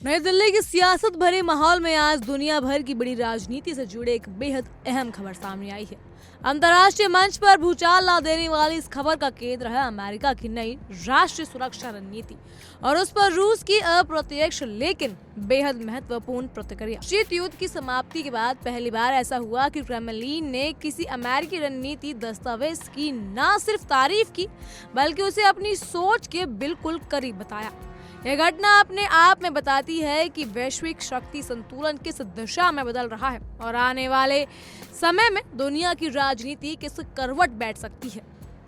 नई दिल्ली की सियासत भरे माहौल में आज दुनिया भर की बड़ी राजनीति से जुड़े एक बेहद अहम खबर सामने आई है। अंतर्राष्ट्रीय मंच पर भूचाल ला देने वाली इस खबर का केंद्र है अमेरिका की नई राष्ट्रीय सुरक्षा रणनीति और उस पर रूस की अप्रत्यक्ष लेकिन बेहद महत्वपूर्ण प्रतिक्रिया। शीत युद्ध की समाप्ति के बाद पहली बार ऐसा हुआ कि क्रेमलिन ने किसी अमेरिकी रणनीति दस्तावेज की न सिर्फ तारीफ की बल्कि उसे अपनी सोच के बिल्कुल करीब बताया। यह घटना अपने आप में बताती है कि वैश्विक शक्ति संतुलन किस दिशा में बदल रहा है और आने वाले समय में दुनिया की राजनीति किस करवट बैठ सकती है।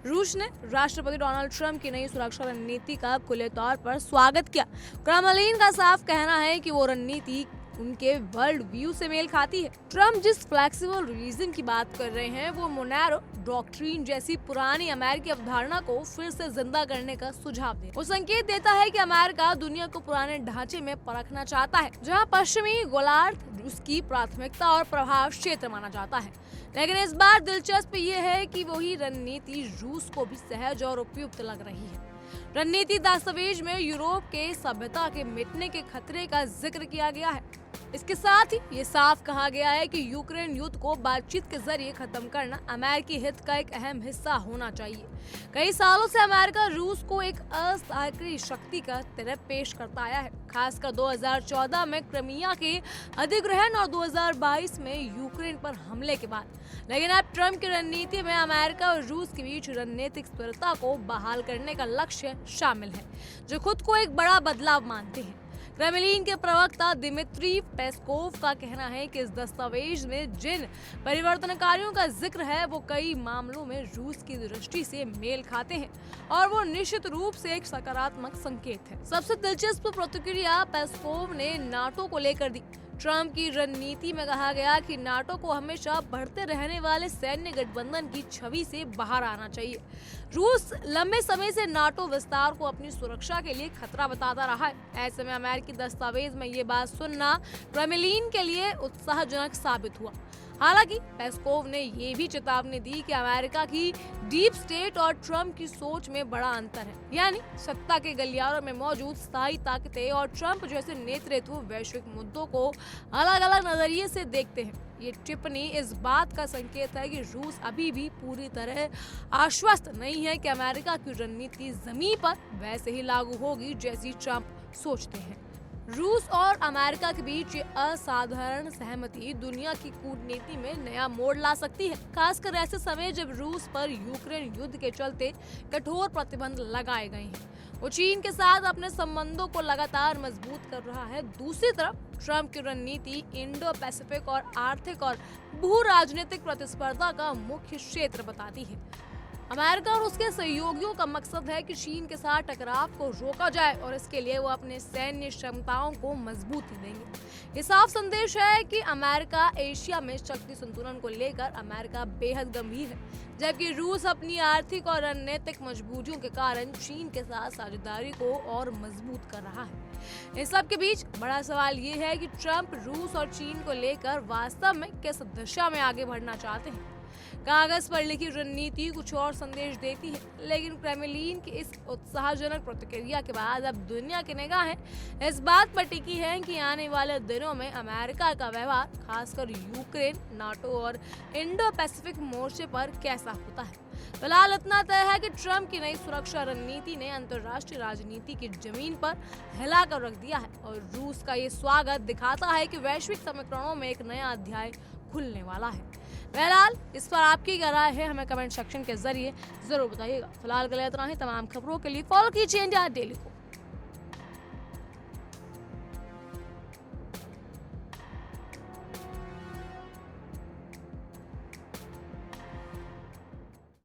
रूस ने राष्ट्रपति डोनाल्ड ट्रंप की नई सुरक्षा रणनीति का खुले तौर पर स्वागत किया। क्रेमलिन का साफ कहना है कि वो रणनीति उनके वर्ल्ड व्यू से मेल खाती है। ट्रंप जिस फ्लेक्सिबल रिलीजन की बात कर रहे हैं वो मोनारो डॉक्ट्रिन जैसी पुरानी अमेरिकी अवधारणा को फिर से जिंदा करने का सुझाव दे। वो संकेत देता है कि अमेरिका दुनिया को पुराने ढांचे में परखना चाहता है जहां पश्चिमी गोलार्ध उसकी प्राथमिकता और प्रभाव क्षेत्र माना जाता है। लेकिन इस बार दिलचस्प ये है कि वही रणनीति रूस को भी सहज और उपयुक्त लग रही है। रणनीति दस्तावेज में यूरोप के सभ्यता के मिटने के खतरे का जिक्र किया गया है। इसके साथ ही ये साफ कहा गया है कि यूक्रेन युद्ध को बातचीत के जरिए खत्म करना अमेरिकी हित का एक अहम हिस्सा होना चाहिए। कई सालों से अमेरिका रूस को एक अस्थायी शक्ति का तरह पेश करता आया है, खासकर 2014 में क्रीमिया के अधिग्रहण और 2022 में यूक्रेन पर हमले के बाद। लेकिन अब ट्रंप की रणनीति में अमेरिका और रूस के बीच रणनीतिक स्थिरता को बहाल करने का लक्ष्य शामिल है, जो खुद को एक बड़ा बदलाव मानते हैं। क्रेमलिन के प्रवक्ता दिमित्री पेस्कोव का कहना है कि इस दस्तावेज में जिन परिवर्तनकारियों का जिक्र है वो कई मामलों में रूस की दृष्टि से मेल खाते हैं और वो निश्चित रूप से एक सकारात्मक संकेत है। सबसे दिलचस्प प्रतिक्रिया पेस्कोव ने नाटो को लेकर दी। ट्रंप की रणनीति में कहा गया कि नाटो को हमेशा बढ़ते रहने वाले सैन्य गठबंधन की छवि से बाहर आना चाहिए। रूस लंबे समय से नाटो विस्तार को अपनी सुरक्षा के लिए खतरा बताता रहा है। ऐसे में अमेरिकी दस्तावेज में ये बात सुनना क्रेमलिन के लिए उत्साहजनक साबित हुआ। हालांकि पेस्कोव ने ये भी चेतावनी दी कि अमेरिका की डीप स्टेट और ट्रंप की सोच में बड़ा अंतर है, यानी सत्ता के गलियारों में मौजूद स्थायी ताकतें और ट्रंप जैसे नेतृत्व वैश्विक मुद्दों को अलग अलग नजरिए से देखते हैं। ये टिप्पणी इस बात का संकेत है कि रूस अभी भी पूरी तरह आश्वस्त नहीं है कि अमेरिका की रणनीति जमीन पर वैसे ही लागू होगी जैसी ट्रंप सोचते हैं। रूस और अमेरिका के बीच ये असाधारण सहमति दुनिया की कूटनीति में नया मोड़ ला सकती है, खासकर ऐसे समय जब रूस पर यूक्रेन युद्ध के चलते कठोर प्रतिबंध लगाए गए हैं। वो चीन के साथ अपने संबंधों को लगातार मजबूत कर रहा है। दूसरी तरफ ट्रंप की रणनीति इंडो पैसिफिक और आर्थिक और भू राजनीतिक प्रतिस्पर्धा का मुख्य क्षेत्र बताती है। अमेरिका और उसके सहयोगियों का मकसद है कि चीन के साथ टकराव को रोका जाए और इसके लिए वो अपने सैन्य क्षमताओं को मजबूती देंगे। ये साफ संदेश है कि अमेरिका एशिया में शक्ति संतुलन को लेकर अमेरिका बेहद गंभीर है, जबकि रूस अपनी आर्थिक और रणनीतिक मजबूतियों के कारण चीन के साथ साझेदारी को और मजबूत कर रहा है। इस सब के बीच बड़ा सवाल ये है कि ट्रंप रूस और चीन को लेकर वास्तव में किस दिशा में आगे बढ़ना चाहते हैं। कागज पर लिखी रणनीति कुछ और संदेश देती है, लेकिन क्रेमलिन की इस उत्साहजनक प्रतिक्रिया के बाद अब दुनिया की निगाहें इस बात पर टिकी है कि आने वाले दिनों में अमेरिका का व्यवहार खासकर यूक्रेन, नाटो और इंडो पैसिफिक मोर्चे पर कैसा होता है। फिलहाल इतना तय है कि ट्रंप की नई सुरक्षा रणनीति ने अंतर्राष्ट्रीय राजनीति की जमीन पर हिलाकर रख दिया है और रूस का ये स्वागत दिखाता है कि वैश्विक समीकरणों में एक नया अध्याय खुलने वाला है। बहरहाल इस पर आपकी क्या राय है हमें कमेंट सेक्शन के जरिए जरूर बताइएगा। फिलहाल के लिए इतना ही। तमाम खबरों के लिए फॉलो कीजिए इंडिया डेली को।